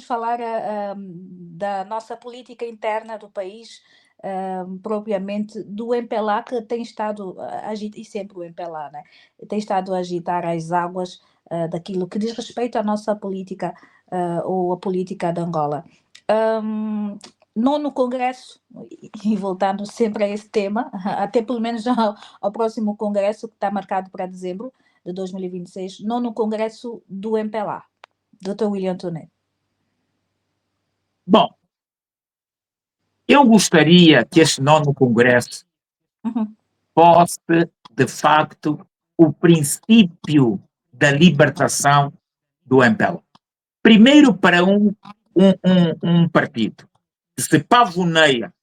vamos falar da nossa política interna do país, propriamente do MPLA, que tem estado a agitar, e sempre o MPLA, né? Tem estado a agitar as águas daquilo que diz respeito à nossa política ou a política de Angola. Nono Congresso, e voltando sempre a esse tema, até pelo menos ao próximo Congresso, que está marcado para dezembro de 2026, nono Congresso do MPLA. Dr. William Tonet. Bom, eu gostaria que este nono Congresso fosse, de facto, o princípio da libertação do MPLA. Primeiro, para um partido que se pavoneia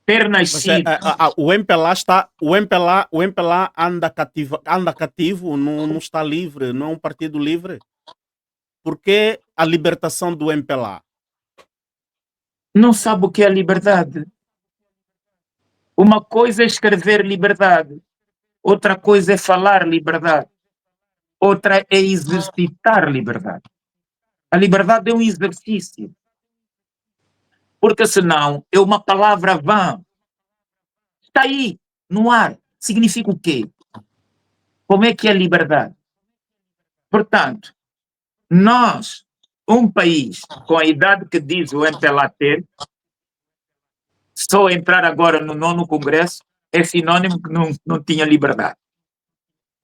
ter nascido... O MPLA anda cativo, não está livre, não é um partido livre. Por que a libertação do MPLA? Não sabe o que é liberdade. Uma coisa é escrever liberdade, outra coisa é falar liberdade, outra é exercitar liberdade. A liberdade é um exercício, porque senão é uma palavra vã. Está aí, no ar. Significa o quê? Como é que é liberdade? Portanto, nós, um país com a idade que diz o MPLA ter, só entrar agora no nono Congresso é sinônimo que não tinha liberdade.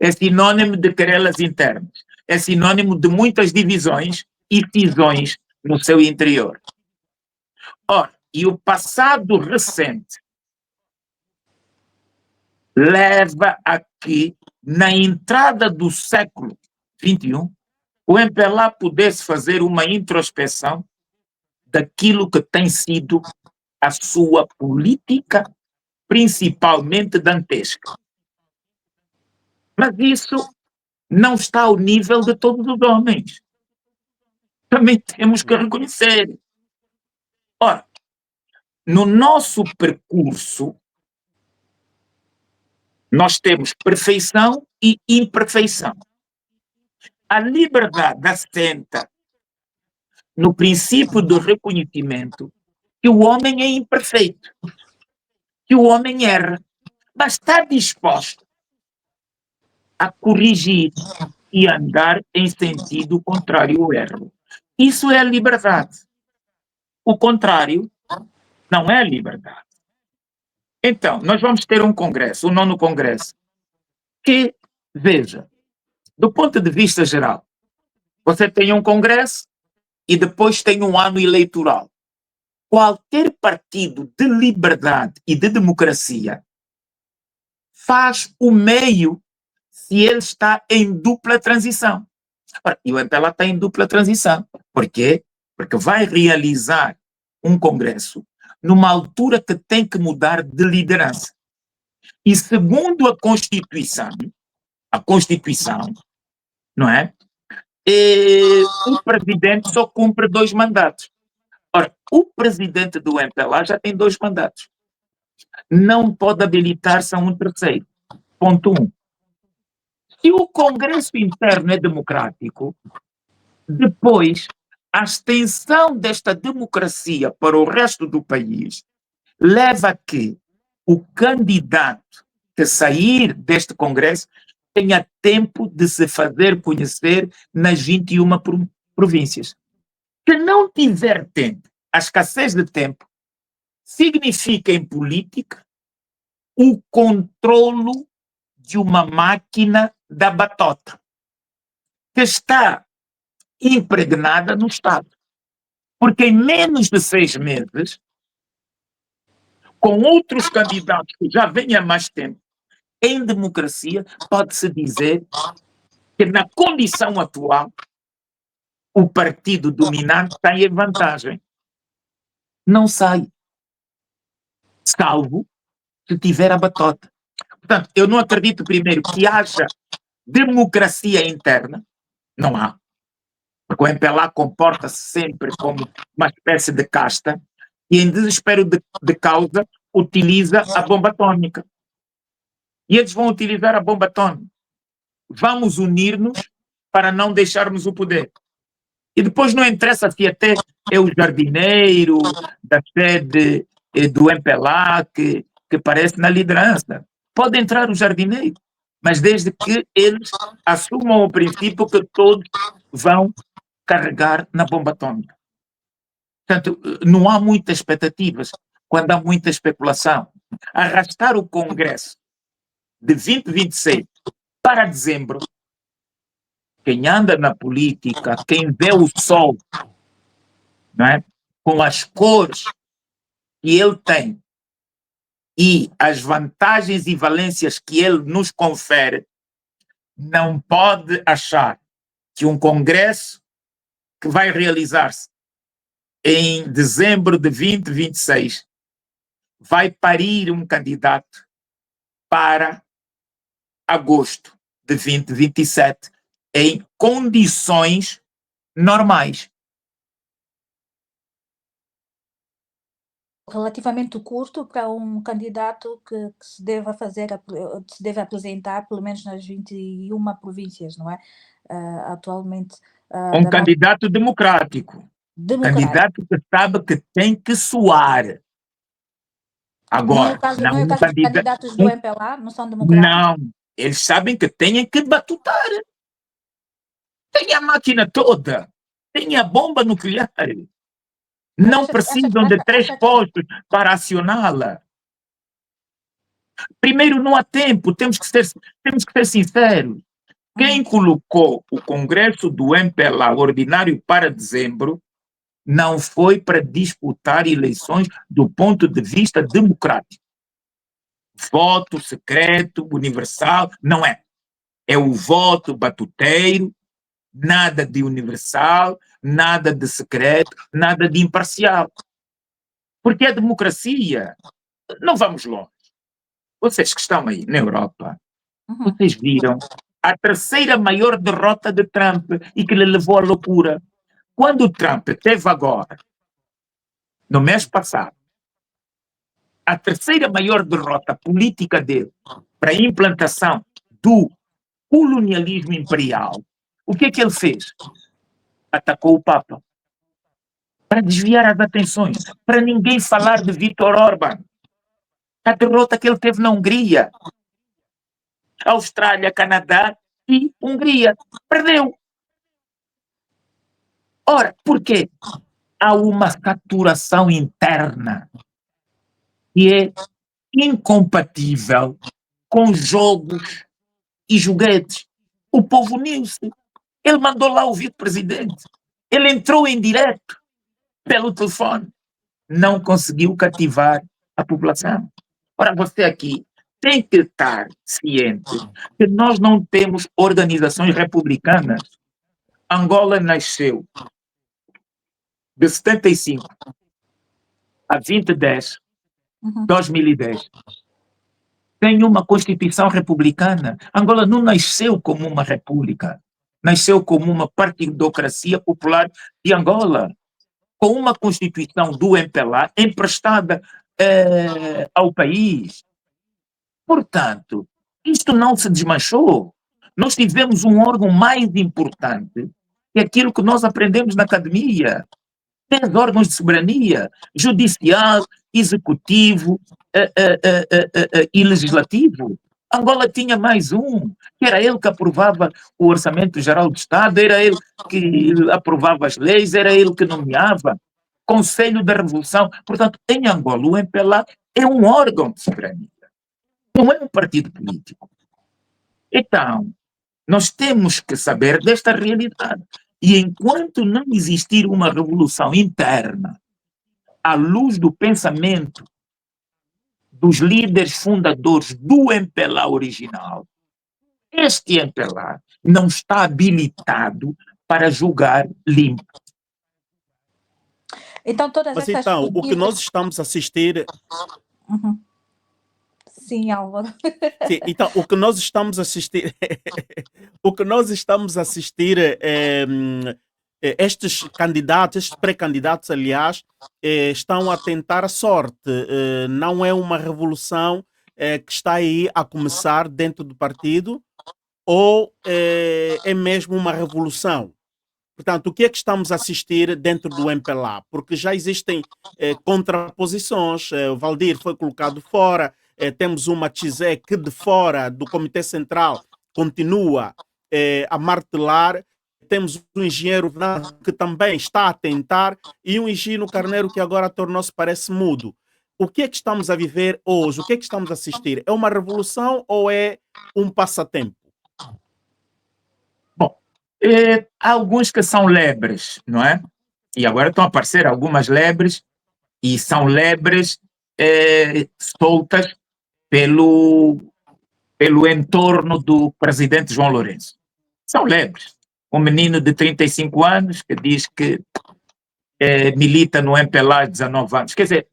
É sinônimo de querelas internas. É sinônimo de muitas divisões e cisões no seu interior. Ora, e o passado recente leva a que, na entrada do século XXI, o MPLA pudesse fazer uma introspeção daquilo que tem sido a sua política, principalmente dantesca. Mas isso não está ao nível de todos os homens. Também temos que reconhecer. Ora, no nosso percurso, nós temos perfeição e imperfeição. A liberdade assenta no princípio do reconhecimento que o homem é imperfeito, que o homem erra, mas está disposto a corrigir e andar em sentido contrário ao erro. Isso é a liberdade. O contrário não é a liberdade. Então, nós vamos ter um congresso, o nono congresso, que, veja, do ponto de vista geral, você tem um congresso e depois tem um ano eleitoral. Qualquer partido de liberdade e de democracia faz o meio se ele está em dupla transição. E o MPLA está em dupla transição. Por quê? Porque vai realizar um congresso numa altura que tem que mudar de liderança. E segundo a Constituição, não é? O presidente só cumpre 2 mandatos. Ora, o presidente do MPLA já tem 2 mandatos. Não pode habilitar-se a um terceiro. Ponto 1. Se o Congresso interno é democrático, depois a extensão desta democracia para o resto do país leva a que o candidato que sair deste Congresso tenha tempo de se fazer conhecer nas 21 províncias. Se não tiver tempo, a escassez de tempo significa em política o controlo de uma máquina da batota que está impregnada no Estado. Porque em menos de 6 meses, com outros candidatos que já vêm há mais tempo, em democracia, pode-se dizer que na condição atual, o partido dominante tem vantagem. Não sai. Salvo se tiver a batota. Portanto, eu não acredito, primeiro, que haja democracia interna. Não há. Porque o MPLA comporta-se sempre como uma espécie de casta e, em desespero de causa, utiliza a bomba atômica. E eles vão utilizar a bomba atômica. Vamos unir-nos para não deixarmos o poder. E depois não interessa se até é o jardineiro da sede do MPLA que aparece na liderança. Pode entrar o jardineiro, mas desde que eles assumam o princípio que todos vão carregar na bomba atômica. Portanto, não há muitas expectativas quando há muita especulação. Arrastar o Congresso de 2026 para dezembro, quem anda na política, quem vê o sol, não é? Com as cores que ele tem e as vantagens e valências que ele nos confere, não pode achar que um Congresso que vai realizar-se em dezembro de 2026 vai parir um candidato para agosto de 2027 em condições normais. Relativamente curto para um candidato que se deva se deve apresentar pelo menos nas 21 províncias, não é? Atualmente. Um candidato democrático. Candidato que sabe que tem que suar. Agora, não é o caso dos candidatos do MPLA, não são democráticos? Não, eles sabem que têm que batutar. Tem a máquina toda, tem a bomba nuclear. Não precisam de 3 postos para acioná-la. Primeiro, não há tempo, temos que ser sinceros. Quem colocou o Congresso do MPLA ordinário para dezembro não foi para disputar eleições do ponto de vista democrático. Voto secreto, universal, não é. É o voto batuteiro, nada de universal, nada de secreto, nada de imparcial. Porque a democracia, não vamos longe. Vocês que estão aí na Europa, vocês viram a terceira maior derrota de Trump e que lhe levou à loucura. Quando o Trump teve agora, no mês passado, a terceira maior derrota política dele para a implantação do colonialismo imperial, o que é que ele fez? Atacou o Papa. Para desviar as atenções, para ninguém falar de Viktor Orbán. A derrota que ele teve na Hungria, Austrália, Canadá e Hungria. Perdeu. Ora, por quê? Há uma saturação interna que é incompatível com jogos e joguetes. O povo uniu-se. Ele mandou lá o vice-presidente. Ele entrou em direto pelo telefone. Não conseguiu cativar a população. Ora, você aqui tem que estar ciente que nós não temos organizações republicanas. Angola nasceu de 75 a 2010. Tem uma Constituição republicana. Angola não nasceu como uma república. Nasceu como uma partidocracia popular de Angola, com uma Constituição do MPLA emprestada ao país. Portanto, isto não se desmanchou. Nós tivemos um órgão mais importante que aquilo que nós aprendemos na academia. 10 órgãos de soberania, judicial, executivo e legislativo. Angola tinha mais um, que era ele que aprovava o Orçamento Geral do Estado, era ele que aprovava as leis, era ele que nomeava. Conselho da Revolução. Portanto, em Angola, o MPLA é um órgão de soberania, não é um partido político. Então, nós temos que saber desta realidade. E enquanto não existir uma revolução interna, à luz do pensamento dos líderes fundadores do MPLA original, este MPLA não está habilitado para julgar limpo. Então, Mas então, o que nós estamos a assistir... Sim, Álvaro. Sim, então, o que nós estamos a assistir... estes candidatos, estes pré-candidatos, aliás, estão a tentar a sorte. Não é uma revolução que está aí a começar dentro do partido, ou é mesmo uma revolução? Portanto, o que é que estamos a assistir dentro do MPLA? Porque já existem contraposições, o Valdir foi colocado fora, temos uma Chizé que de fora do Comitê Central continua a martelar, temos um engenheiro que também está a tentar e um Higino Carneiro que agora tornou-se, parece, mudo. O que é que estamos a viver hoje? O que é que estamos a assistir? É uma revolução ou é um passatempo? Bom, há alguns que são lebres, não é? E agora estão a aparecer algumas lebres, e são lebres soltas pelo entorno do presidente João Lourenço. São lebres. Um menino de 35 anos que diz que milita no MPLA há 19 anos. Quer dizer,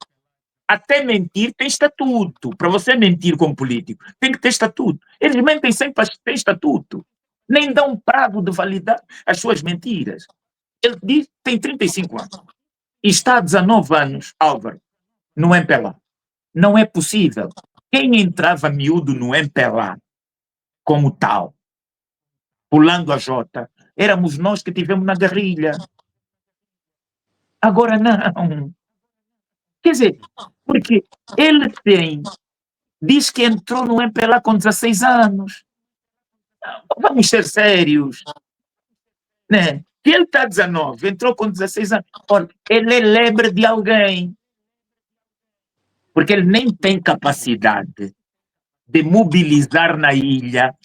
até mentir tem estatuto. Para você mentir como político, tem que ter estatuto. Eles mentem sem ter estatuto. Nem dão prazo de validar as suas mentiras. Ele diz que tem 35 anos. E está há 19 anos, Álvaro, no MPLA. Não é possível. Quem entrava miúdo no MPLA como tal, pulando a Jota, éramos nós que tivemos na guerrilha. Agora não. Quer dizer, porque ele diz que entrou no MPLA com 16 anos. Vamos ser sérios. Né? Que ele está 19, entrou com 16 anos. Olha, ele é lebre de alguém. Porque ele nem tem capacidade de mobilizar na ilha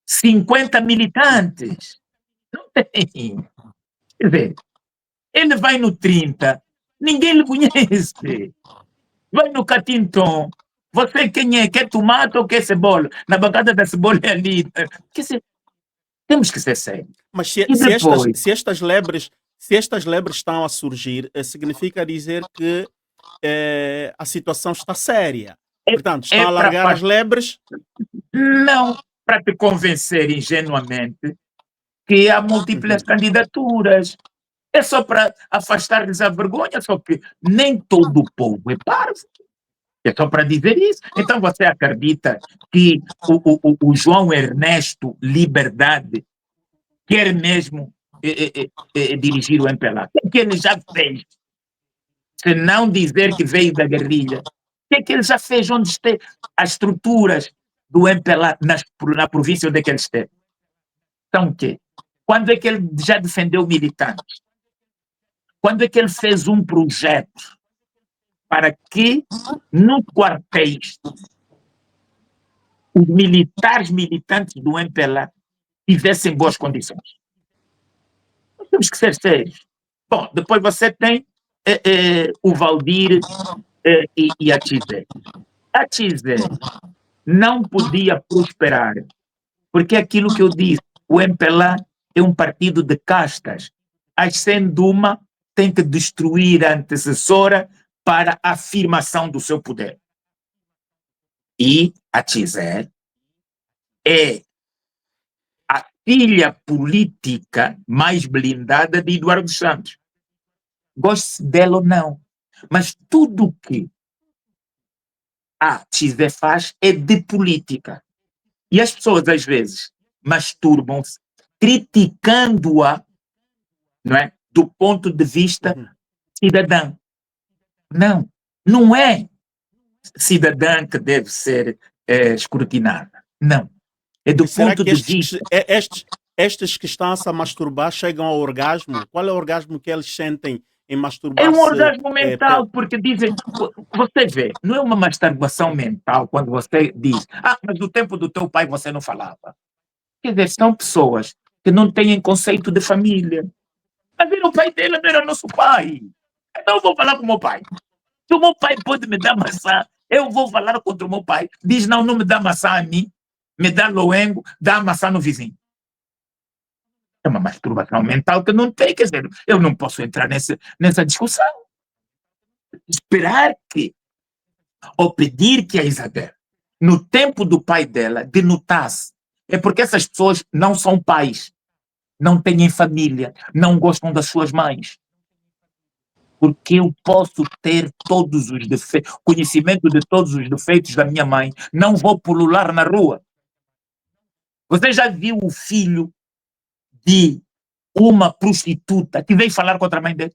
50 militantes. Não tem. Quer dizer, ele vai no 30, ninguém lhe conhece. Vai no Catinton, você quem é? Quer tomate ou quer cebola? Na bancada da cebola é ali. Quer dizer, temos que ser sérios. Mas E depois, se estas lebres estão a surgir, significa dizer que a situação está séria. Portanto, estão a largar as lebres? Não para te convencer ingenuamente que há múltiplas candidaturas. É só para afastar-lhes a vergonha, só que nem todo o povo é parvo. É só para dizer isso. Então você acredita que o João Ernesto Liberdade quer mesmo dirigir o MPLA? O que ele já fez? Se não dizer que veio da guerrilha, o que ele já fez? Onde estão as estruturas do MPLA na província onde é que ele esteve? Então o quê? Quando é que ele já defendeu militantes? Quando é que ele fez um projeto para que nos quartéis os militantes do MPLA tivessem boas condições? Nós temos que ser sérios. Bom, depois você tem o Valdir e a Chizé. A Chizé não podia prosperar, porque é aquilo que eu disse, o MPLA é um partido de castas. Ascende uma, tem que destruir a antecessora para a afirmação do seu poder. E a Chizé é a filha política mais blindada de Eduardo Santos. Goste dela ou não, mas tudo o que a Chizé faz é de política. E as pessoas, às vezes, masturbam-se criticando-a, não é? Do ponto de vista cidadão. Não, não é cidadã que deve ser escrutinada. Não. É do ponto de vista. Estes que estão-se a masturbar chegam ao orgasmo? Qual é o orgasmo que eles sentem em masturbar-se? É um orgasmo mental, porque dizem. Você vê, não é uma masturbação mental quando você diz, mas no tempo do teu pai você não falava. Quer dizer, são pessoas que não têm conceito de família. Mas era o pai dele, não era nosso pai. Então eu vou falar com o meu pai. Se o meu pai pode me dar maçã, eu vou falar contra o meu pai. Diz, não me dá maçã a mim, me dá loengo, dá maçã no vizinho. É uma masturbação mental que não tem, quer dizer, eu não posso entrar nessa discussão. Esperar que, ou pedir que a Isabel, no tempo do pai dela, denotasse. É porque essas pessoas não são pais, não têm família, não gostam das suas mães. Porque eu posso ter todos os defeitos, conhecimento de todos os defeitos da minha mãe, não vou pulular na rua. Você já viu o filho de uma prostituta que veio falar contra a mãe dele?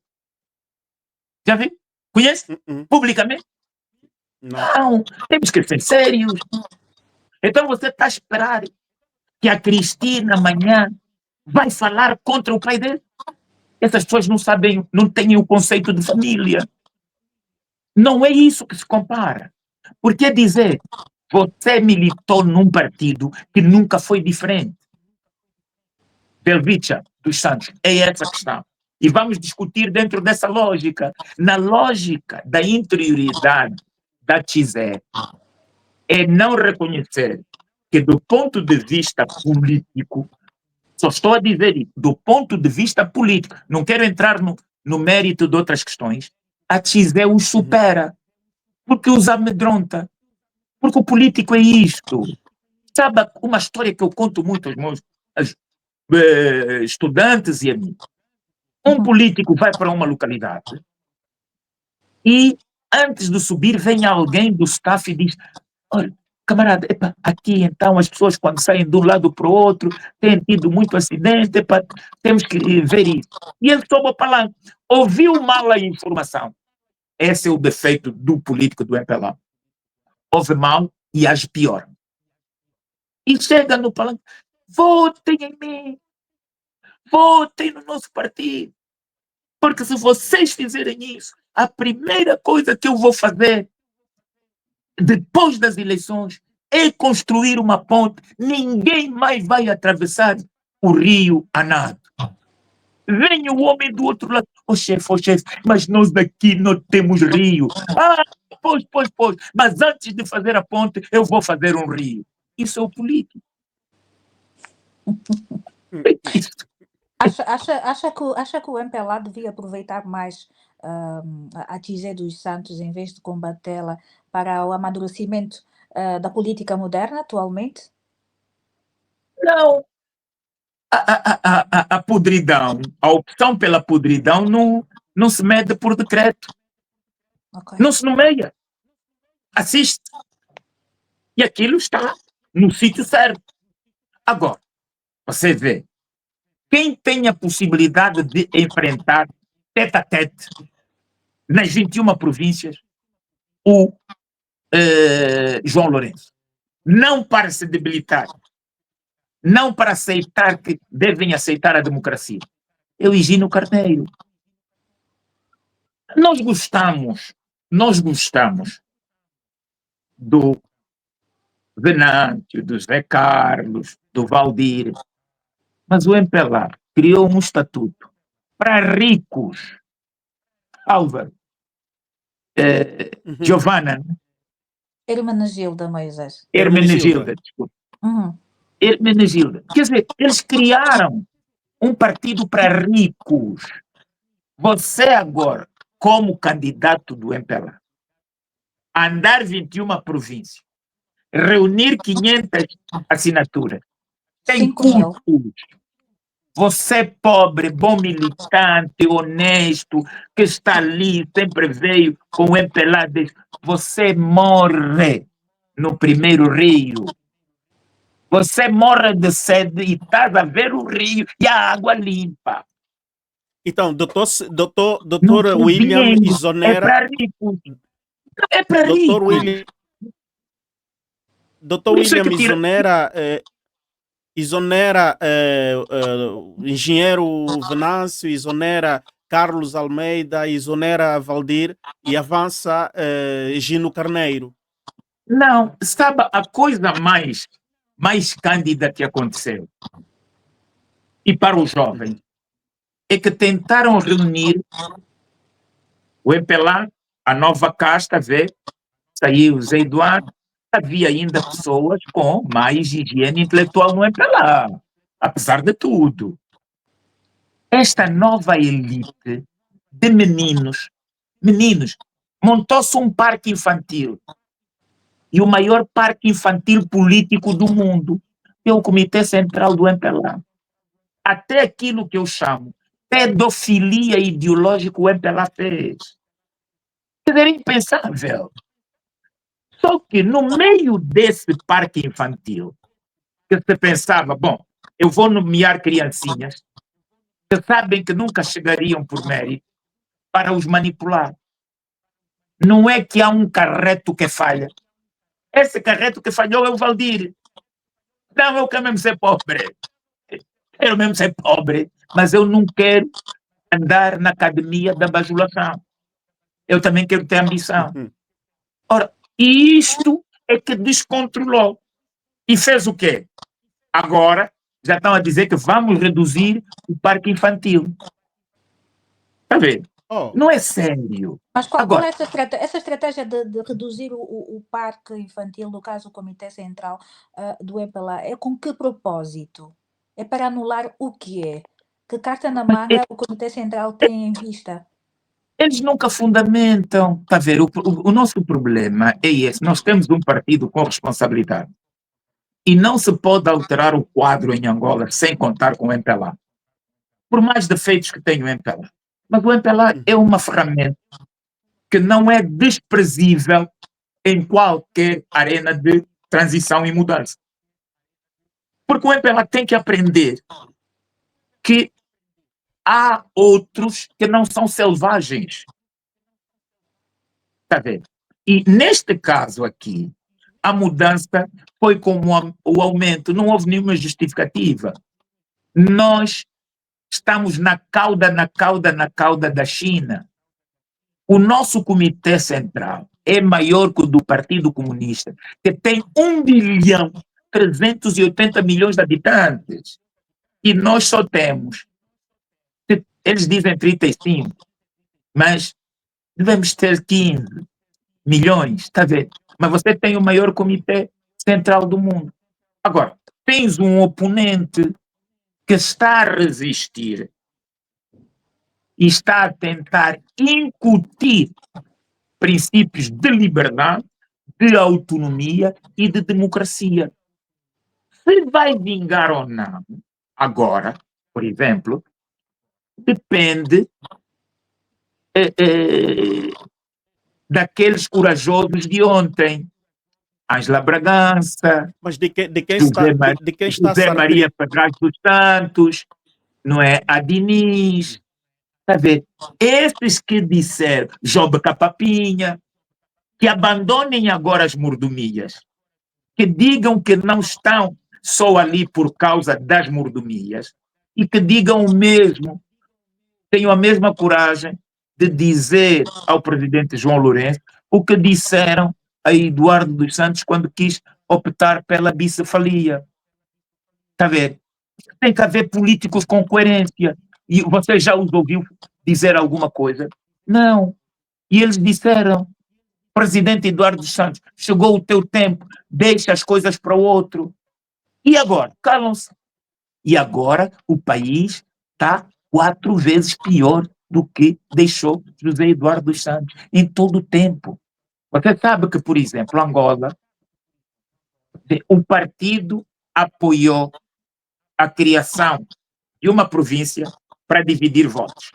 Já viu? Conhece? Publicamente? Não, temos que ser sérios. Então você está a esperar que a Cristina amanhã vai falar contra o pai dele? Essas pessoas não sabem, não têm o conceito de família. Não é isso que se compara. Porque dizer, você militou num partido que nunca foi diferente. Belvicha dos Santos, é essa a questão. E vamos discutir dentro dessa lógica. Na lógica da interioridade da Tizé, é não reconhecer que do ponto de vista político, só estou a dizer isso, do ponto de vista político, não quero entrar no mérito de outras questões, a Tizé os supera, porque os amedronta, porque o político é isto. Sabe uma história que eu conto muito aos meus estudantes e amigos? Um político vai para uma localidade e antes de subir vem alguém do staff e diz: olha, camarada, epa, aqui então as pessoas quando saem de um lado para o outro têm tido muito acidente, epa, temos que ver isso. E ele sobe a palavra, ouviu mal a informação. Esse é o defeito do político do MPLA. Ouve mal e age pior. E chega no palanque, votem em mim, votem no nosso partido, porque se vocês fizerem isso, a primeira coisa que eu vou fazer depois das eleições é construir uma ponte. Ninguém mais vai atravessar o rio a nado. Vem o homem do outro lado. Ô chefe, mas nós daqui não temos rio. Ah, pois. Mas antes de fazer a ponte, eu vou fazer um rio. Isso é o político. É isso. Acha que o MPLA devia aproveitar mais a Tizé dos Santos em vez de combatê-la para o amadurecimento da política moderna atualmente? Não. A podridão, a opção pela podridão não se mede por decreto. Okay. Não se nomeia. Assiste. E aquilo está no sítio certo. Agora, você vê, quem tem a possibilidade de enfrentar tete a tete nas 21 províncias, o João Lourenço. Não para se debilitar, não para aceitar que devem aceitar a democracia. Eu Higino Carneiro. Nós gostamos do Venâncio, do Zé Carlos, do Valdir, mas o MPLA criou um estatuto para ricos. Álvaro, Giovana, Hermenegilda Moisés. Hermenegilda, desculpa. Hermenegilda. Quer dizer, eles criaram um partido para ricos. Você agora, como candidato do MPLA, andar 21 províncias, reunir 500 assinaturas, tem custos. Você pobre, bom militante, honesto, que está ali, sempre veio com o MPLA, você morre no primeiro rio. Você morre de sede e estás a ver o rio e a água limpa. Então, doutor William exonera... É para ricos. É para ricos. Doutor William exonera engenheiro Venâncio, exonera Carlos Almeida, exonera Valdir e avança Higino Carneiro. Não, sabe a coisa mais cândida que aconteceu? E para os jovens, é que tentaram reunir o MPLA, a nova casta, saiu o Zé Eduardo, havia ainda pessoas com mais higiene intelectual no MPLA, apesar de tudo. Esta nova elite de meninos, montou-se um parque infantil. E o maior parque infantil político do mundo é o Comitê Central do MPLA. Até aquilo que eu chamo pedofilia ideológica o MPLA fez. É impensável. Só que no meio desse parque infantil, que você pensava, bom, eu vou nomear criancinhas, que sabem que nunca chegariam por mérito, para os manipular. Não é que há um carreto que falha. Esse carreto que falhou é o Valdir. Não, eu quero mesmo ser pobre. Quero mesmo ser pobre, mas eu não quero andar na academia da bajulação. Eu também quero ter ambição. Ora, e isto é que descontrolou. E fez o quê? Agora já estão a dizer que vamos reduzir o parque infantil. Está a ver? Oh, Não é sério. Mas qual é Agora, essa estratégia de reduzir o parque infantil, no caso o Comitê Central do EPLA, é com que propósito? É para anular o quê? Que carta na mas manga o Comitê Central tem em vista? eles nunca fundamentam. Está a ver? O nosso problema é esse. Nós temos um partido com responsabilidade. E não se pode alterar o quadro em Angola sem contar com o MPLA. Por mais defeitos que tenha o MPLA. Mas o MPLA é uma ferramenta que não é desprezível em qualquer arena de transição e mudança. Porque o MPLA tem que aprender que há outros que não são selvagens. Está a ver? E neste caso aqui, a mudança foi como o aumento, não houve nenhuma justificativa. Nós estamos na cauda da China. O nosso Comitê Central é maior que o do Partido Comunista, que tem 1.380.000.000 de habitantes. E nós só temos, eles dizem 35, mas devemos ter 15 milhões, está a ver? Mas você tem o maior Comitê Central do mundo. Agora, tens um oponente que está a resistir e está a tentar incutir princípios de liberdade, de autonomia e de democracia. Se vai vingar ou não, agora, por exemplo, depende daqueles corajosos de ontem. Ângela Bragança, mas de quem está, José, de quem está-se José a Maria referir? Pedraz dos Santos, não é? A Diniz, está a ver? Esses que disseram, Job Capapinha, que abandonem agora as mordomias, que digam que não estão só ali por causa das mordomias e que digam o mesmo, tenham a mesma coragem de dizer ao presidente João Lourenço o que disseram a Eduardo dos Santos quando quis optar pela bicefalia. Está a ver? Tem que haver políticos com coerência. E você já os ouviu dizer alguma coisa? Não. E eles disseram, presidente Eduardo dos Santos, chegou o teu tempo, deixa as coisas para o outro. E agora? Calam-se. E agora o país está 4 vezes pior do que deixou José Eduardo dos Santos em todo o tempo. Você sabe que, por exemplo, Angola, o partido apoiou a criação de uma província para dividir votos,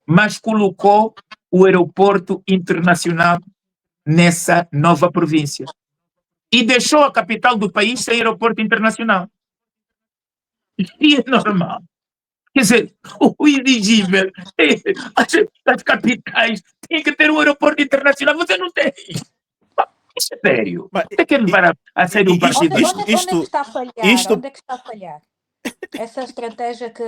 mas colocou o aeroporto internacional nessa nova província e deixou a capital do país sem aeroporto internacional. E é normal. Quer dizer, o exigível, as capitais têm que ter um aeroporto internacional, você não tem. Isso é sério. Mas, Você quer levar a sério um partido? Onde é que está a falhar? isto, Onde é que está a falhar? Essa estratégia que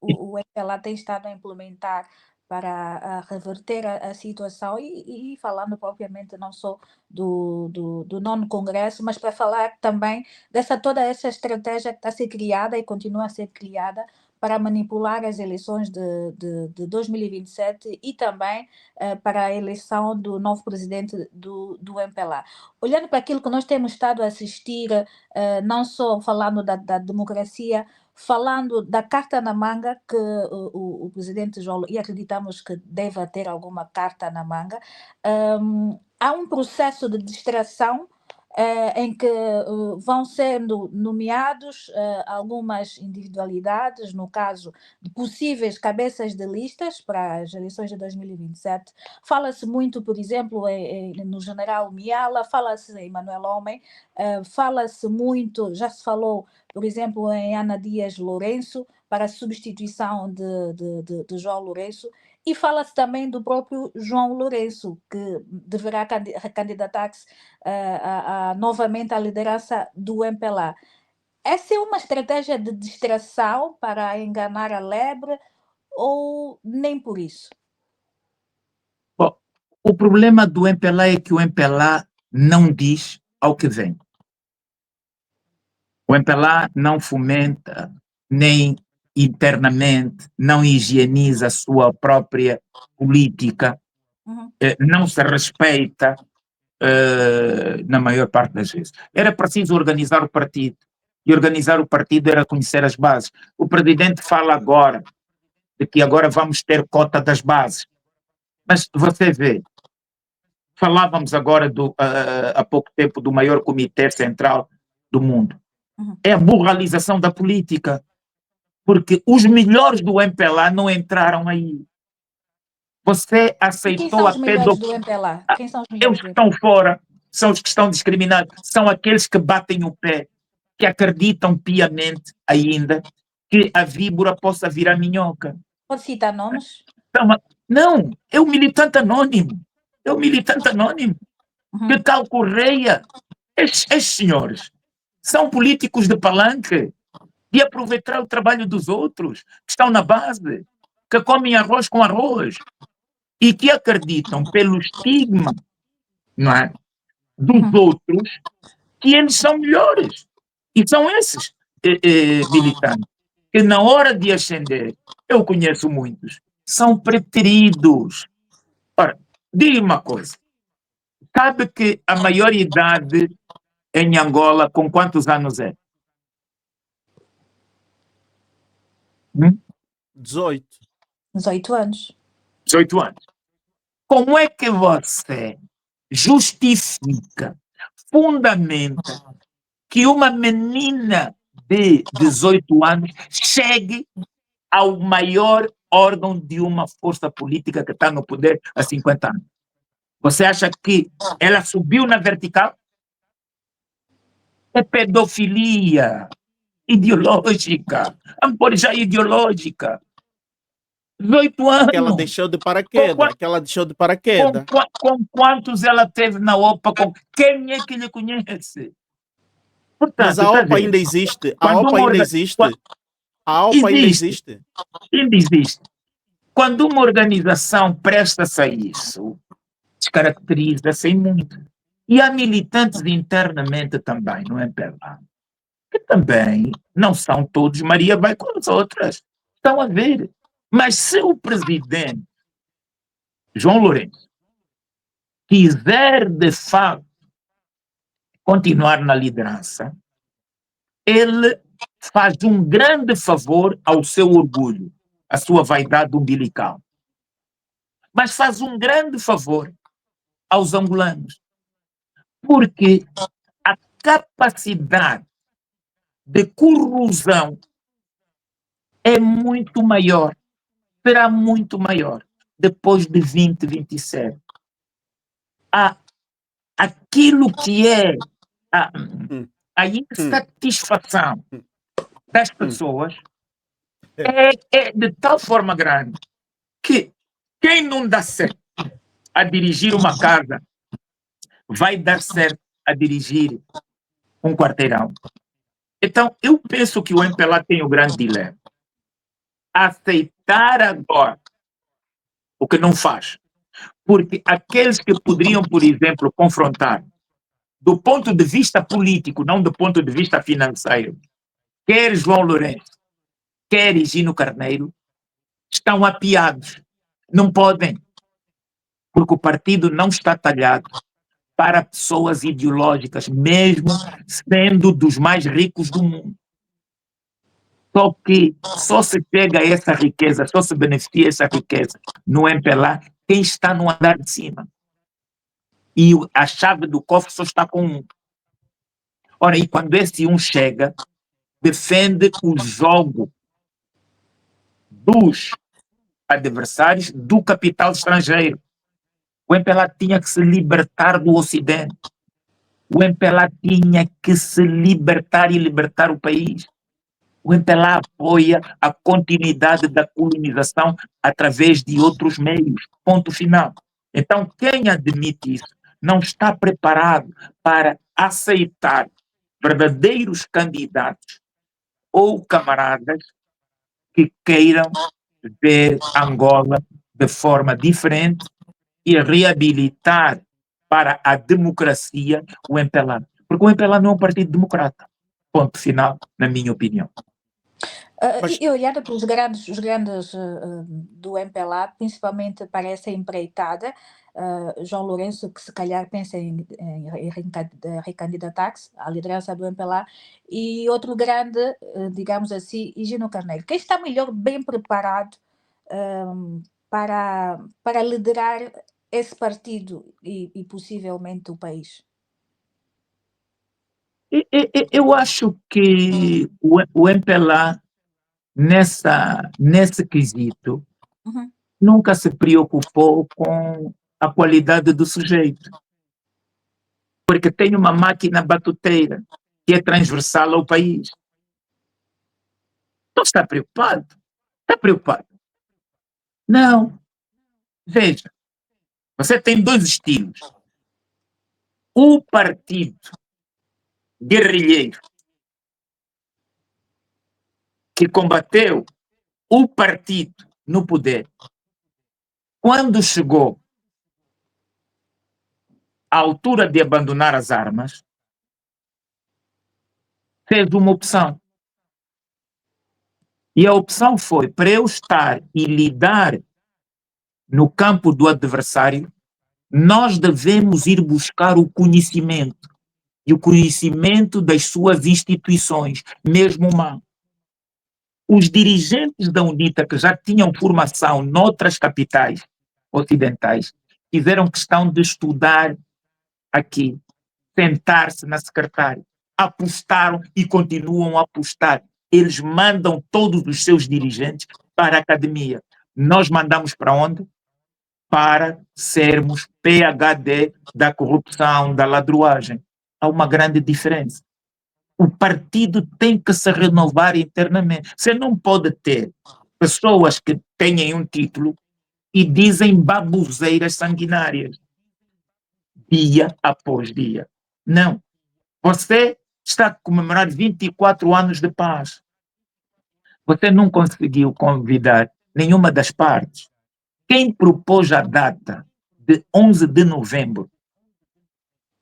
o EPLA tem estado a implementar para reverter a situação e falando propriamente não só do nono congresso, mas para falar também toda essa estratégia que está a ser criada e continua a ser criada para manipular as eleições de 2027 e também para a eleição do novo presidente do MPLA. Olhando para aquilo que nós temos estado a assistir, não só falando da democracia, falando da carta na manga que o presidente João, e acreditamos que deve ter alguma carta na manga, há um processo de distração em que vão sendo nomeados algumas individualidades, no caso de possíveis cabeças de listas para as eleições de 2027. Fala-se muito, por exemplo, no general Miala, fala-se em Manuel Homem, fala-se muito, já se falou, por exemplo, em Ana Dias Lourenço, para a substituição de João Lourenço, e fala-se também do próprio João Lourenço, que deverá recandidatar-se novamente à liderança do MPLA. Essa é uma estratégia de distração para enganar a lebre ou nem por isso? Bom, o problema do MPLA é que o MPLA não diz ao que vem. O MPLA não fomenta, nem internamente, não higieniza a sua própria política, não se respeita na maior parte das vezes. Era preciso organizar o partido. E organizar o partido era conhecer as bases. O presidente fala agora de que agora vamos ter cota das bases. Mas você vê, falávamos agora há pouco tempo do maior comitê central do mundo. É a burralização da política, porque os melhores do MPLA não entraram aí. Você aceitou quem são os melhores do MPLA? Quem são os melhores os que estão fora, são os que estão discriminados, são aqueles que batem o pé, que acreditam piamente ainda que a víbora possa virar minhoca. Pode citar nomes? Não, é o militante anônimo. É o militante anônimo. Que tal Correia? Estes senhores são políticos de palanque, de aproveitar o trabalho dos outros, que estão na base, que comem arroz com arroz e que acreditam pelo estigma, não é, dos outros, que eles são melhores. E são esses militantes que na hora de ascender, eu conheço muitos, são preteridos. Ora, diga uma coisa, sabe que a maior idade em Angola com quantos anos é? 18. 18 anos. 18 anos. Como é que você justifica, fundamenta que uma menina de 18 anos chegue ao maior órgão de uma força política que está no poder há 50 anos? Você acha que ela subiu na vertical? É pedofilia ideológica, já ideológica. 18 anos. Que ela deixou de paraquedas. Com quantos ela teve na OPA? Quem é que lhe conhece? Portanto, mas a OPA ainda existe. A OPA ainda existe. A OPA ainda existe. Ainda existe. Quando uma organização presta-se a isso, descaracteriza-se muito. E há militantes internamente também, no MPLA, que também não são todos Maria vai com as outras. Estão a ver. Mas se o presidente João Lourenço quiser, de fato, continuar na liderança, ele faz um grande favor ao seu orgulho, à sua vaidade umbilical. Mas faz um grande favor aos angolanos, porque a capacidade de corrosão é muito maior, será muito maior depois de 2027. Aquilo que é a insatisfação das pessoas é de tal forma grande que quem não dá certo a dirigir uma casa vai dar certo a dirigir um quarteirão. Então, eu penso que o MPLA tem o grande dilema. Aceitar agora o que não faz. Porque aqueles que poderiam, por exemplo, confrontar do ponto de vista político, não do ponto de vista financeiro, quer João Lourenço, quer Higino Carneiro, estão apiados. Não podem. Porque o partido não está talhado para pessoas ideológicas, mesmo sendo dos mais ricos do mundo. Só que só se pega essa riqueza, só se beneficia essa riqueza no MPLA quem está no andar de cima. E a chave do cofre só está com um. Ora, e quando esse um chega, defende o jogo dos adversários do capital estrangeiro. O MPLA tinha que se libertar do Ocidente. O MPLA tinha que se libertar e libertar o país. O MPLA apoia a continuidade da colonização através de outros meios. Ponto final. Então, quem admite isso não está preparado para aceitar verdadeiros candidatos ou camaradas que queiram ver Angola de forma diferente e reabilitar para a democracia o MPLA. Porque o MPLA não é um partido democrata. Ponto final, na minha opinião. Mas E olhando para os grandes do MPLA, principalmente para essa empreitada, João Lourenço, que se calhar pensa em recandidatar-se à liderança do MPLA, e outro grande, digamos assim, Higino Carneiro. Quem está melhor, bem preparado para liderar esse partido e possivelmente o país? Eu acho que o MPLA, nesse quesito, Uhum. nunca se preocupou com a qualidade do sujeito, porque tem uma máquina batuteira que é transversal ao país. Não está preocupado? Está preocupado? Não. Veja, você tem dois estilos. O partido guerrilheiro que combateu o partido no poder, quando chegou à altura de abandonar as armas, fez uma opção. E a opção foi, para eu estar e lidar no campo do adversário, nós devemos ir buscar o conhecimento, e o conhecimento das suas instituições, mesmo má. Os dirigentes da UNITA, que já tinham formação noutras capitais ocidentais, fizeram questão de estudar aqui, sentar-se na secretária, apostaram e continuam a apostar. Eles mandam todos os seus dirigentes para a academia. Nós mandamos para onde? Para sermos PhD da corrupção, da ladruagem. Há uma grande diferença. O partido tem que se renovar internamente. Você não pode ter pessoas que tenham um título e dizem baboseiras sanguinárias, dia após dia. Não. Você está a comemorar 24 anos de paz. Você não conseguiu convidar nenhuma das partes. Quem propôs a data de 11 de novembro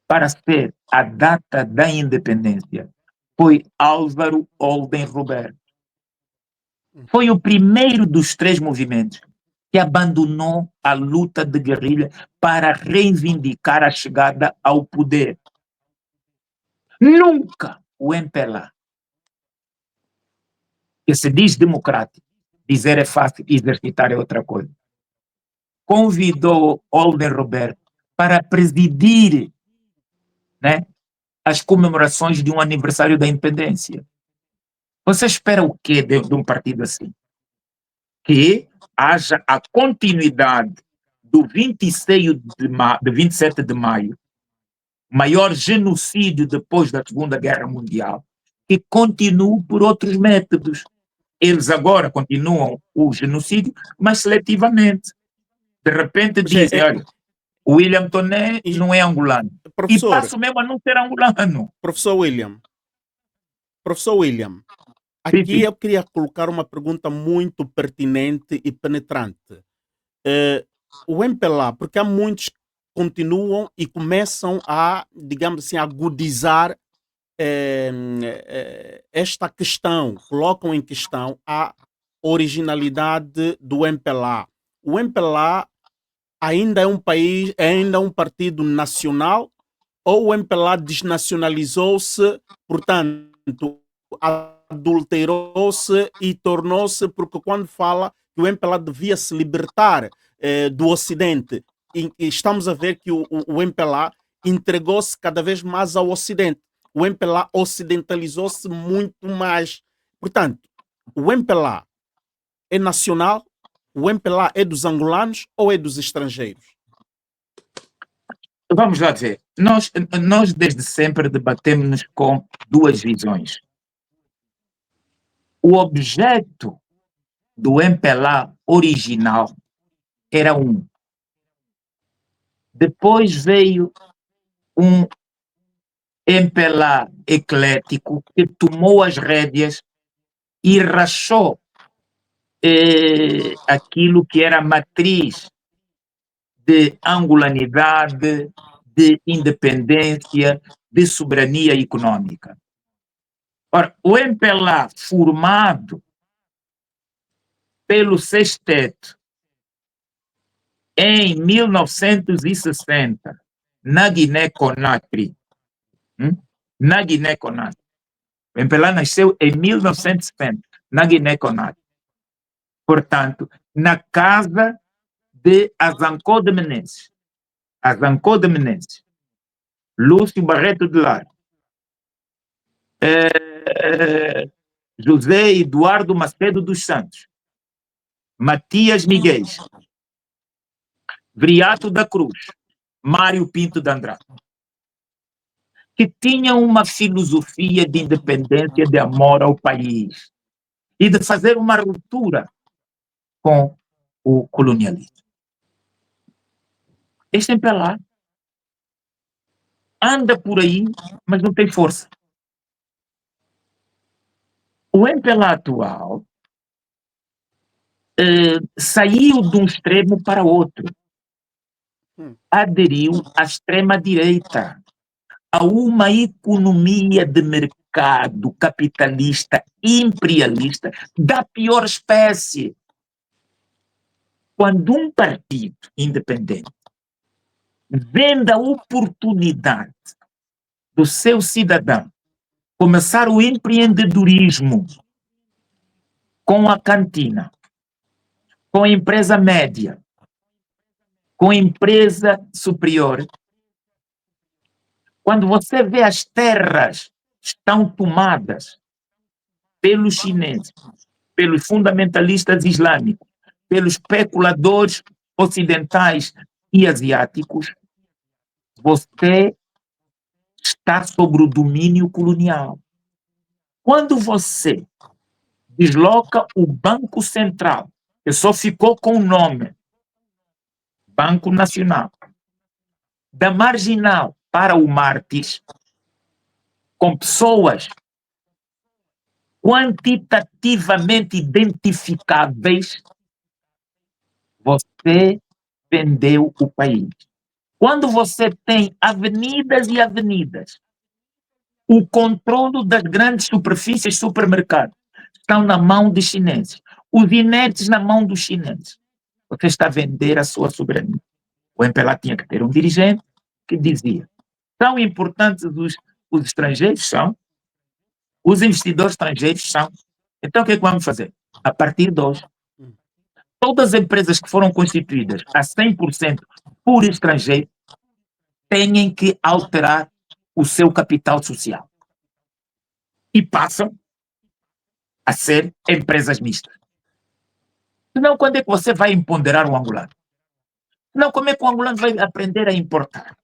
para ser a data da independência foi Álvaro Holden Roberto. Foi o primeiro dos três movimentos que abandonou a luta de guerrilha para reivindicar a chegada ao poder. Nunca o MPLA, que se diz democrático, dizer é fácil, exercitar é outra coisa, convidou Holden Roberto para presidir, né, as comemorações de um aniversário da independência. Você espera o quê de um partido assim? Que haja a continuidade do 27 de maio, maior genocídio depois da Segunda Guerra Mundial, que continue por outros métodos. Eles agora continuam o genocídio, mas seletivamente. De repente dizem, olha, o William Toné não é angolano. E passo mesmo a não ser angolano. Professor William, aqui eu queria colocar uma pergunta muito pertinente e penetrante. O MPLA, porque há muitos que continuam e começam a, digamos assim, agudizar esta questão, colocam em questão a originalidade do MPLA. O MPLA ainda é um país, ainda é um partido nacional, ou o MPLA desnacionalizou-se, portanto, adulterou-se e tornou-se, porque quando fala que o MPLA devia se libertar do Ocidente, e estamos a ver que o MPLA entregou-se cada vez mais ao Ocidente. O MPLA ocidentalizou-se muito mais. Portanto, o MPLA é nacional, o MPLA é dos angolanos ou é dos estrangeiros? Vamos lá ver. Nós desde sempre debatemos com duas visões. o objeto do MPLA original era um. Depois veio um MPLA eclético que tomou as rédeas e rachou aquilo que era a matriz de angolanidade, de independência, de soberania econômica. Ora, o MPLA formado pelo Sexteto em 1960 na Guiné-Conakry, na Guiné-Conakry. O MPLA nasceu em 1960 na Guiné-Conakry. Portanto, na casa de Azancó de Menezes. Azancó de Menezes. Lúcio Barreto de Lara. José Eduardo Macedo dos Santos. Matias Miguel. Vriato da Cruz. Mário Pinto de Andrade. Que tinham uma filosofia de independência, de amor ao país e de fazer uma ruptura com o colonialismo. Este MPLA anda por aí, mas não tem força. O MPLA atual saiu de um extremo para outro. Aderiu à extrema-direita, a uma economia de mercado capitalista imperialista da pior espécie. Quando um partido independente vende a oportunidade do seu cidadão começar o empreendedorismo com a cantina, com a empresa média, com a empresa superior, quando você vê as terras estão tomadas pelos chineses, pelos fundamentalistas islâmicos, pelos especuladores ocidentais e asiáticos, você está sobre o domínio colonial. Quando você desloca o Banco Central, que só ficou com o nome, Banco Nacional, da Marginal para o Martins, com pessoas quantitativamente identificáveis, você vendeu o país. Quando você tem avenidas e avenidas, o controle das grandes superfícies de supermercado estão na mão dos chineses, os inertes na mão dos chineses, você está a vender a sua soberania. O MPLA tinha que ter um dirigente que dizia: são importantes os estrangeiros? São. Os investidores estrangeiros? São. Então o que é que vamos fazer? A partir de hoje, todas as empresas que foram constituídas a 100% por estrangeiro têm que alterar o seu capital social e passam a ser empresas mistas. Senão, quando é que você vai empoderar o angolano? Não, como é que o angolano vai aprender a importar?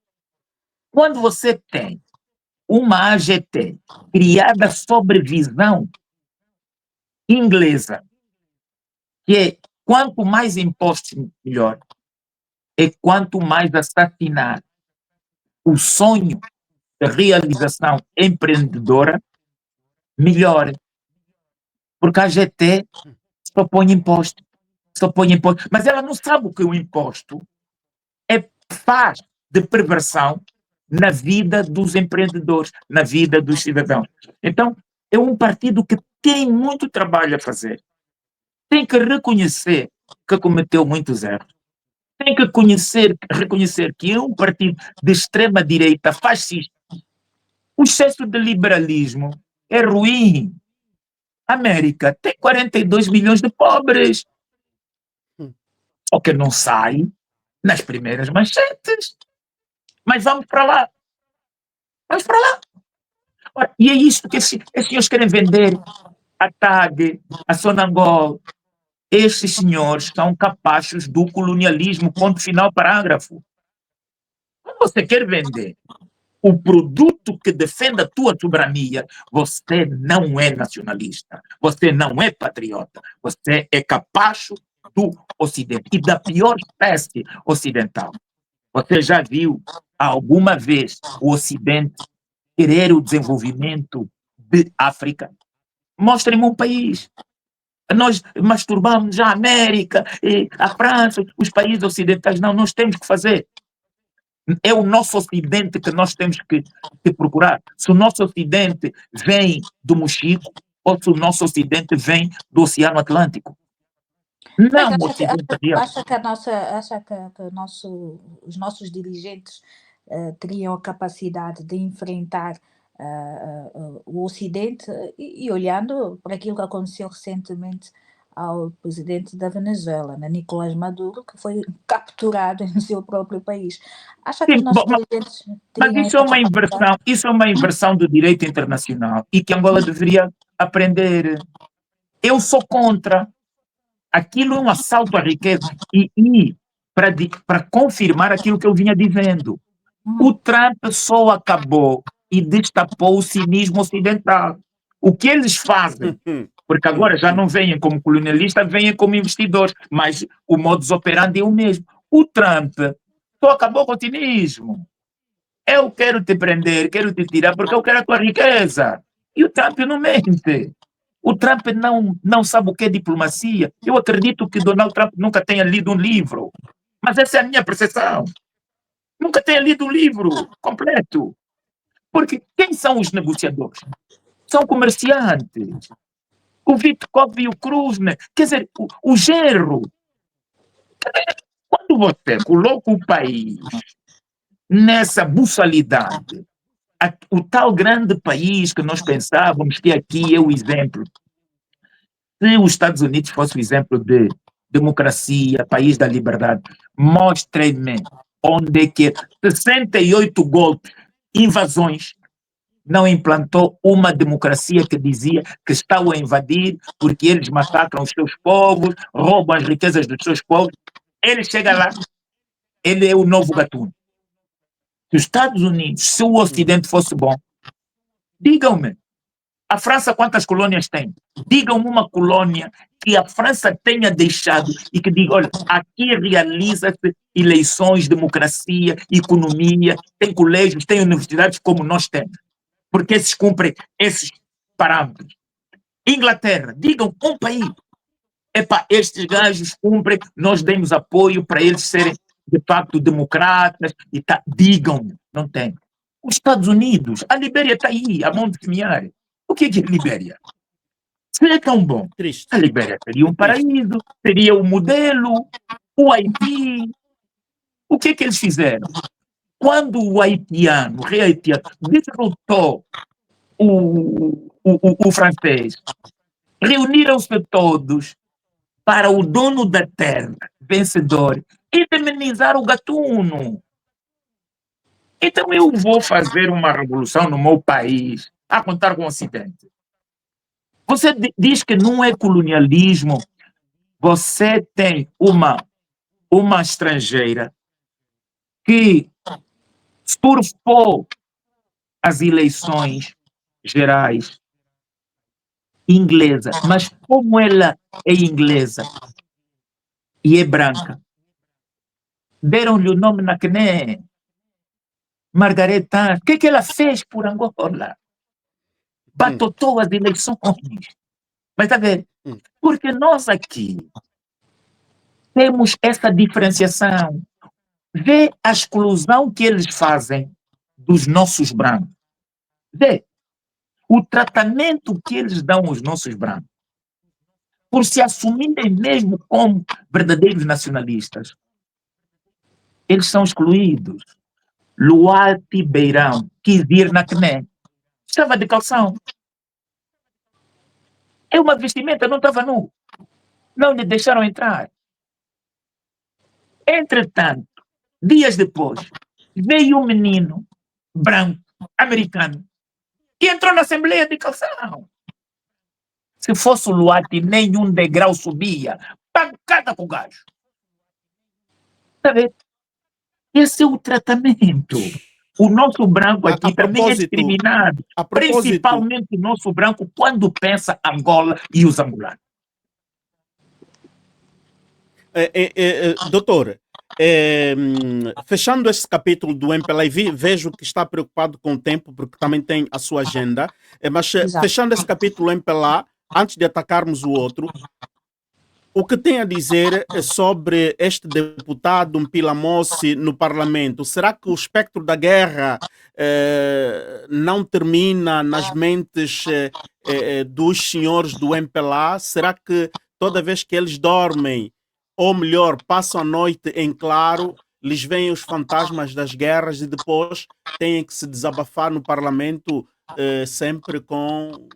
Quando você tem uma AGT criada sob visão inglesa, que é quanto mais impostos, melhor, é quanto mais assassinar o sonho de realização empreendedora, melhor. Porque a AGT só põe imposto. Mas ela não sabe o que o imposto faz de perversão na vida dos empreendedores, na vida dos cidadãos. Então, é um partido que tem muito trabalho a fazer. Tem que reconhecer que cometeu muitos erros. Tem que reconhecer que é um partido de extrema-direita fascista. O excesso de liberalismo é ruim. A América tem 42 milhões de pobres. O que não sai nas primeiras manchetes. Mas vamos para lá. Vamos para lá. Ora, e é isso que esses senhores querem vender. A TAG, a Sonangol. Estes senhores são capazes do colonialismo, ponto final, parágrafo. Quando você quer vender o produto que defende a tua soberania, você não é nacionalista, você não é patriota, você é capacho do Ocidente e da pior espécie ocidental. Você já viu alguma vez o Ocidente querer o desenvolvimento de África? Mostrem-me um país. Nós masturbamos a América, a França, os países ocidentais. Não, nós temos que fazer. É o nosso Ocidente que nós temos que procurar. Se o nosso Ocidente vem do Mochico ou se o nosso Ocidente vem do Oceano Atlântico. Mas Não o Ocidente asiático. acha que os nossos dirigentes teriam a capacidade de enfrentar o Ocidente e olhando para aquilo que aconteceu recentemente ao presidente da Venezuela, né, Nicolás Maduro, que foi capturado no seu próprio país. Acha que os Sim, nossos bom, dirigentes mas teriam isso é essa uma capacidade? inversão, isso é uma inversão do direito internacional e que Angola deveria aprender. Eu sou contra. Aquilo é um assalto à riqueza. E para confirmar aquilo que eu vinha dizendo, o Trump só acabou e destapou o cinismo ocidental. O que eles fazem, porque agora já não vêm como colonialistas, vêm como investidores, mas o modus operandi é o mesmo. O Trump só acabou com o cinismo. Eu quero te prender, quero te tirar, porque eu quero a tua riqueza. E o Trump não mente. O Trump não sabe o que é diplomacia. Eu acredito que Donald Trump nunca tenha lido um livro. Mas essa é a minha percepção. Nunca tenha lido um livro completo. Porque quem são os negociadores? São comerciantes. O Vitkov e o Krusner. Quer dizer, o genro. Quando você coloca o país nessa buçalidade, o tal grande país que nós pensávamos que aqui é o exemplo. Se os Estados Unidos fosse o exemplo de democracia, país da liberdade, mostrem-me onde é que 68 golpes, invasões, não implantou uma democracia que dizia que estão a invadir porque eles massacram os seus povos, roubam as riquezas dos seus povos. Ele chega lá, ele é o novo gatuno. Se os Estados Unidos, se o Ocidente fosse bom, digam-me, a França quantas colônias tem? Digam-me uma colônia que a França tenha deixado e que diga, olha, aqui realiza-se eleições, democracia, economia, tem colégios, tem universidades como nós temos. Porque esses cumprem esses parâmetros. Inglaterra, digam um país. Epá, estes gajos cumprem, nós demos apoio para eles serem de facto democratas e tá. Digam-me, não tem. Os Estados Unidos, a Libéria está aí, a mão de semear. O que é a Libéria? Se é tão bom, Triste. a Libéria seria um paraíso, seria o modelo, o Haiti. O que é que eles fizeram? Quando o haitiano, o rei haitiano, derrotou o francês, reuniram-se todos para o dono da terra, vencedor, indemnizar o gatuno. Então eu vou fazer uma revolução no meu país, a contar com o Ocidente. Você diz que não é colonialismo, você tem uma estrangeira que surfou as eleições gerais inglesa, mas como ela é inglesa e é branca, deram-lhe o nome na CNE, Margaret Thatcher. O que é que ela fez por Angola? Batotou as eleições. Mas está a ver? Porque nós aqui temos essa diferenciação. Vê a exclusão que eles fazem dos nossos brancos. Vê o tratamento que eles dão aos nossos brancos. Por se assumirem mesmo como verdadeiros nacionalistas. Eles são excluídos. Luati Beirão quis ir na CNE. Estava de calção. É uma vestimenta, não estava nu. Não lhe deixaram entrar. Entretanto, dias depois, veio um menino branco, americano, que entrou na Assembleia de calção. Se fosse o Luati, nenhum degrau subia. Pancada com o gajo. Está vendo? Esse é o tratamento. O nosso branco A aqui também é propósito, discriminado, a propósito, principalmente o nosso branco quando pensa Angola e os angolanos. doutor, fechando este capítulo do MPLA, vejo que está preocupado com o tempo, porque também tem a sua agenda, mas Exato. fechando esse capítulo MPLA, antes de atacarmos o outro, o que tem a dizer sobre este deputado Mpila Mossi no Parlamento? Será que o espectro da guerra não termina nas mentes dos senhores do MPLA? Será que toda vez que eles dormem, ou melhor, passam a noite em claro, lhes vêm os fantasmas das guerras e depois têm que se desabafar no Parlamento sempre com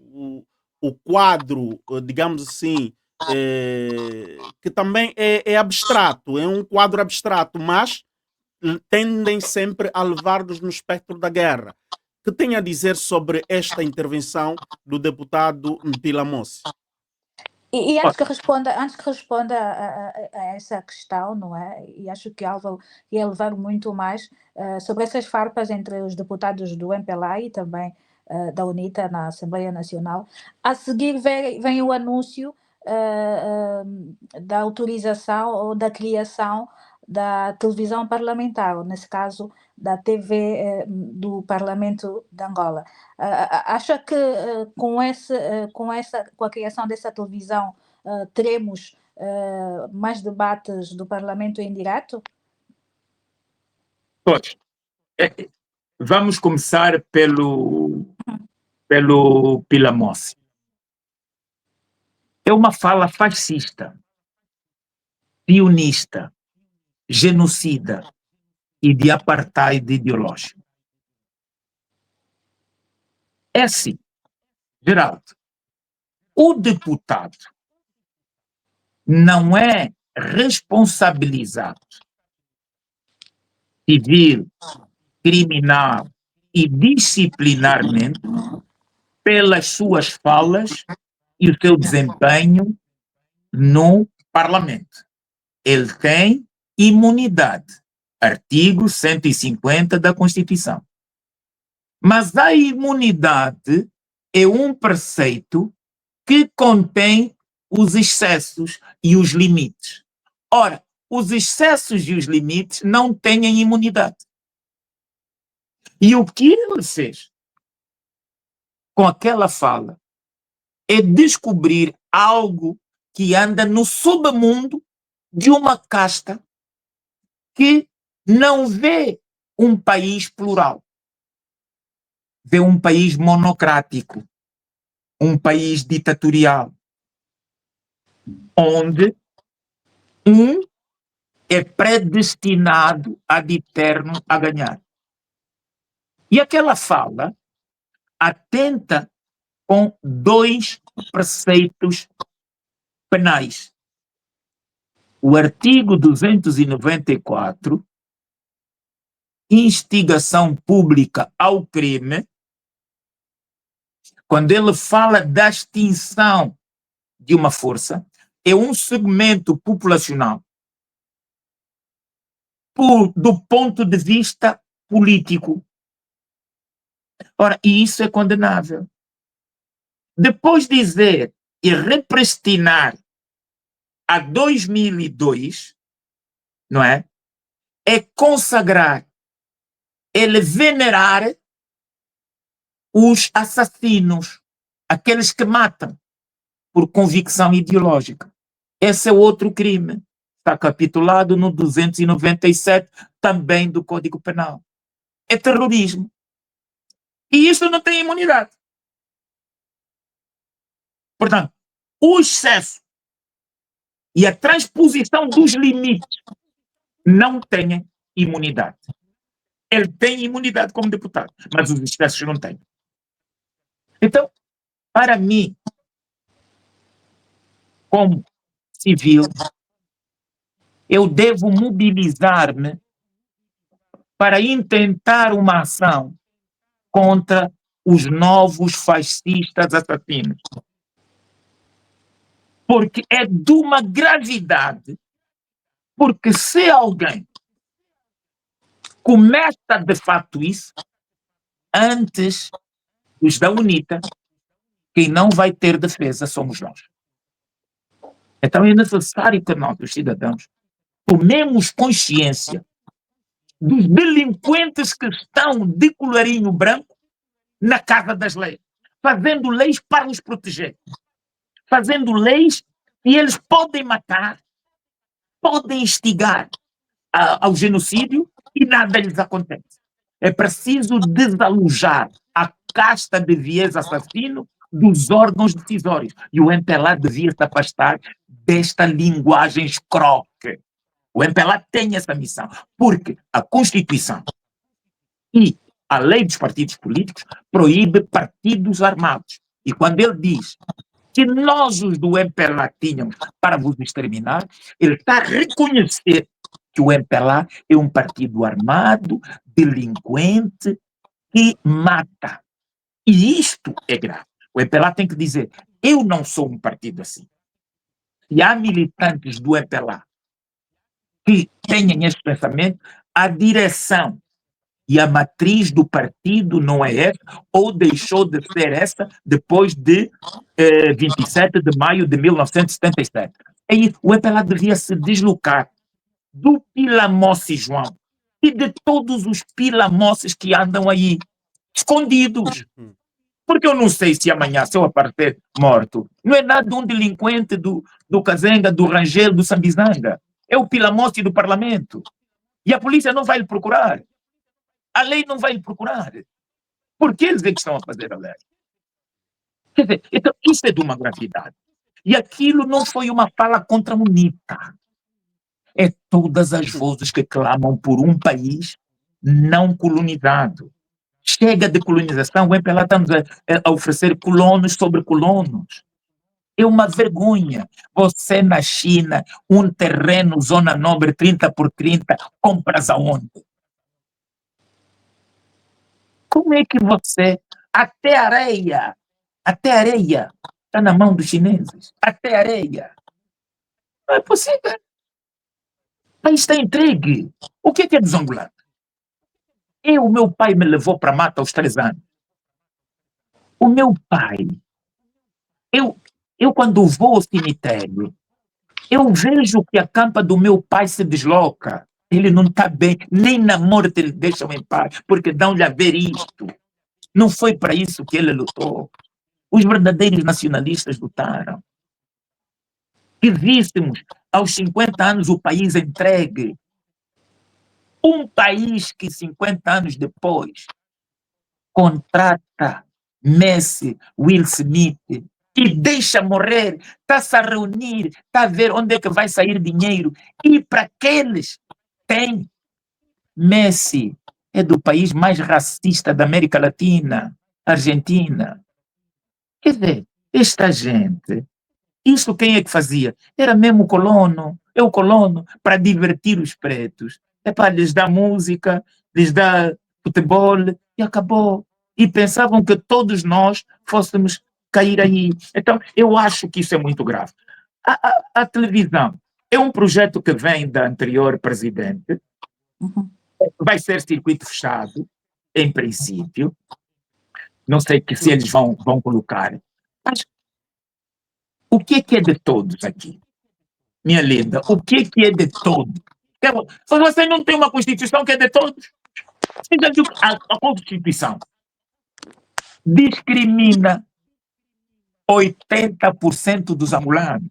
o quadro, digamos assim, que também é abstrato, é um quadro abstrato, mas tendem sempre a levar-nos no espectro da guerra. O que tem a dizer sobre esta intervenção do deputado Mpila Mossi? E antes que responda a essa questão, não é? E acho que Álvaro ia levar muito mais sobre essas farpas entre os deputados do MPLA e também da UNITA na Assembleia Nacional. A seguir vem o anúncio da autorização ou da criação da televisão parlamentar, ou nesse caso da TV do Parlamento de Angola. Acha que com a criação dessa televisão teremos mais debates do Parlamento em direto? Pois. Vamos começar pelo Mpila Mossi. É uma fala fascista, pionista, genocida e de apartheid ideológico. É assim, Geraldo, o deputado não é responsabilizado civil, criminal e disciplinarmente pelas suas falas e o seu desempenho no Parlamento. Ele tem imunidade, artigo 150 da Constituição. Mas a imunidade é um preceito que contém os excessos e os limites. Ora, os excessos e os limites não têm imunidade. E o que ele fez com aquela fala é descobrir algo que anda no submundo de uma casta que não vê um país plural, vê um país monocrático, um país ditatorial, onde um é predestinado ad eterno a ganhar. E aquela fala atenta com dois preceitos penais. O artigo 294, instigação pública ao crime, quando ele fala da extinção de uma força, é um segmento populacional do ponto de vista político. Ora, e isso é condenável. Depois dizer e repristinar a 2002, não é? É consagrar, ele venerar os assassinos, aqueles que matam por convicção ideológica. Esse é outro crime. Está capitulado no 297, também do Código Penal. É terrorismo. E isso não tem imunidade. Portanto, o excesso e a transposição dos limites não têm imunidade. Ele tem imunidade como deputado, mas os excessos não têm. Então, para mim, como civil, eu devo mobilizar-me para intentar uma ação contra os novos fascistas assassinos. Porque é de uma gravidade, porque se alguém começa de fato isso antes dos da UNITA. Quem não vai ter defesa somos nós. Então é necessário que nós, os cidadãos, tomemos consciência dos delinquentes que estão de colarinho branco na casa das leis, fazendo leis para os proteger, fazendo leis e eles podem matar, podem instigar ao genocídio e nada lhes acontece. É preciso desalojar a casta de viés assassino dos órgãos decisórios. E o MPLA devia se afastar desta linguagem escroque. O MPLA tem essa missão, porque a Constituição e a lei dos partidos políticos proíbe partidos armados. E quando ele diz que nós, os do MPLA, tínhamos para vos exterminar, ele está a reconhecer que o MPLA é um partido armado, delinquente, que mata. E isto é grave. O MPLA tem que dizer, eu não sou um partido assim. E há militantes do MPLA que tenham esse pensamento, a direção e a matriz do partido não é essa, ou deixou de ser essa depois de 27 de maio de 1977. Aí o MPLA devia se deslocar do Pilamosse João e de todos os Pilamosses que andam aí, escondidos. Porque eu não sei se amanhã, se eu aparecer morto, não é nada de um delinquente do Kazenga, do Rangel, do Sambizanga. É o Pilamosse do parlamento. E a polícia não vai lhe procurar. A lei não vai lhe procurar. Por que eles é que estão a fazer a lei? Quer dizer, então, isso é de uma gravidade. E aquilo não foi uma fala contra a UNITA. É todas as vozes que clamam por um país não colonizado. Chega de colonização, o MPLA estamos a oferecer colonos sobre colonos. É uma vergonha. Você na China, um terreno, zona nobre, 30 por 30, compras aonde? Como é que você, até areia, está na mão dos chineses, até areia. Não é possível. O país está entregue. O que é desangulado? O meu pai me levou para a mata aos 3 anos. O meu pai, eu quando vou ao cemitério, eu vejo que a campa do meu pai se desloca. Ele não está bem, nem na morte ele deixa em paz, porque dão-lhe a ver isto. Não foi para isso que ele lutou. Os verdadeiros nacionalistas lutaram. Que víssemos aos 50 anos o país entregue. Um país que 50 anos depois contrata Messi, Will Smith e deixa morrer, está-se a reunir, está a ver onde é que vai sair dinheiro. E para aqueles tem Messi, é do país mais racista da América Latina, Argentina. Quer dizer, esta gente, isso quem é que fazia? Era mesmo o colono, é o colono para divertir os pretos. É para lhes dar música, lhes dar futebol e acabou. E pensavam que todos nós fôssemos cair aí. Então, eu acho que isso é muito grave. A televisão é um projeto que vem da anterior presidente, vai ser circuito fechado, em princípio. Não sei que se eles vão colocar. Mas o que é de todos aqui? Minha linda, o que é de todos? Se você não tem uma Constituição que é de todos, a Constituição discrimina 80% dos angolanos.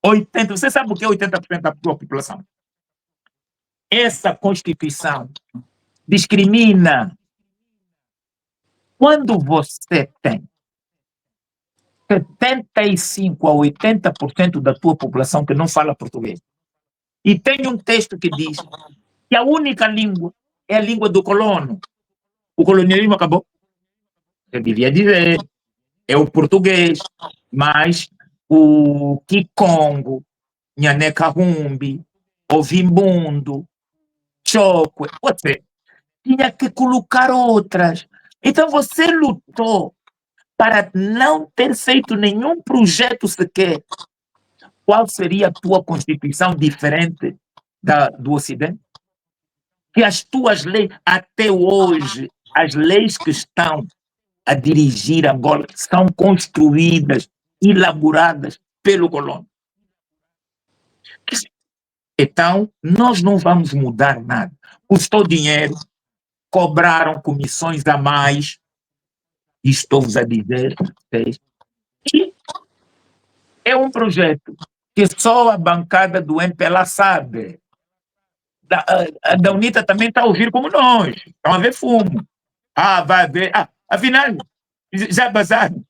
80%, você sabe o que é 80% da sua população? Essa Constituição discrimina quando você tem 75% a 80% da tua população que não fala português. E tem um texto que diz que a única língua é a língua do colono. O colonialismo acabou. Eu devia dizer, é o português, mas o Kikongo, Nhanecahumbi, o Vimbundo, Chokwe, você tinha que colocar outras. Então você lutou para não ter feito nenhum projeto sequer. Qual seria a tua Constituição diferente do Ocidente? que as tuas leis, até hoje, as leis que estão a dirigir Angola são construídas, elaboradas pelo colono. Então, nós não vamos mudar nada. Custou dinheiro, cobraram comissões a mais, estou-vos a dizer, e é um projeto que só a bancada do MPLA sabe. A da UNITA também está a ouvir como nós, estão a ver fumo. Vai ver, afinal, já basaram.